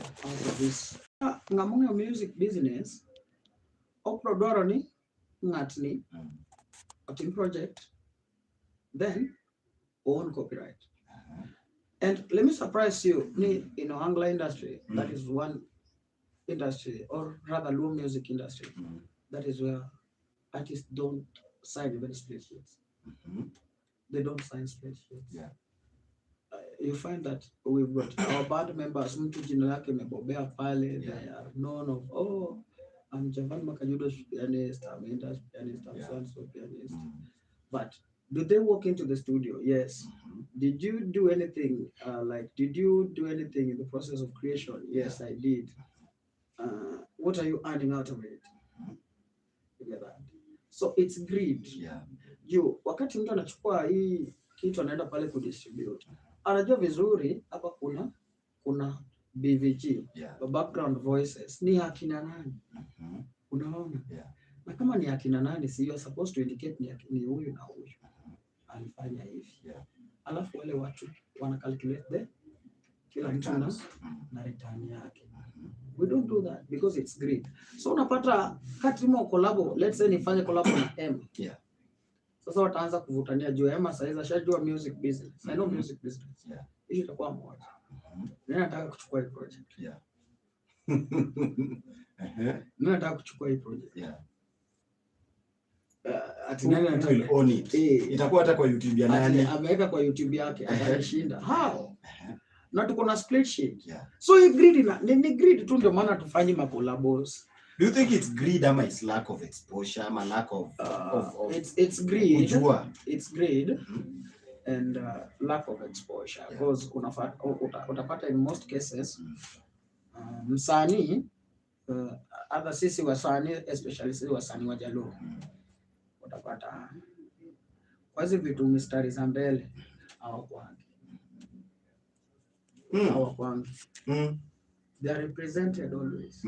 out of this. Ngamong music business, oprodoro ni ngatni team project, then own copyright. And let me surprise you, in Anglo industry, that is one industry, or rather low music industry, that is where artists don't sign even split sheets. They don't sign split sheets. You find that we've got our band members, mtu jina lake mebobea pale, they are known of, I'm Javan Makajudo's pianist, I'm Inda's pianist, I'm so-and-so pianist. But do they walk into the studio? Yes. Did you do anything, did you do anything in the process of creation? Yes, I did. What are you earning out of it? So it's greed. Wakati mtu anachukua hii kitu anaenda pale kudistribute, anajua vizuri hapa kuna BVG, background voices, ni akina nani? Unaona? Na kama ni akina nani, si you are supposed to indicate ni huyu na huyu alifanya hivi. Alafu wale watu wana calculate kila mtu na return yake. We don't do that because it's greed. So unapata kati mo collabo, let's say nifanye collabo na M. Sasa wataanza kuvutania juu M sasa shajua music business. I know music business. Hiyo itakuwa moja. Nani anataka kuchukua hii project? Nani anataka kuchukua hii project? Ati nani will own it? Itakuwa hata kwa YouTube ya nani? Ameweka kwa YouTube yake, atashinda. How? Na tuko na split sheet. So hii greed ni greed tu, ndio maana tufanye ma collabos. Do you think it's greed ama it's lack of exposure ama lack of it's greed. Ujua. It's greed and lack of exposure because utapata in most cases msanii other sisi wasanii, especially sisi wasanii wa Jaluo, utapata kwa hizo vitu mistari za mbele hawakwangi. They are represented always.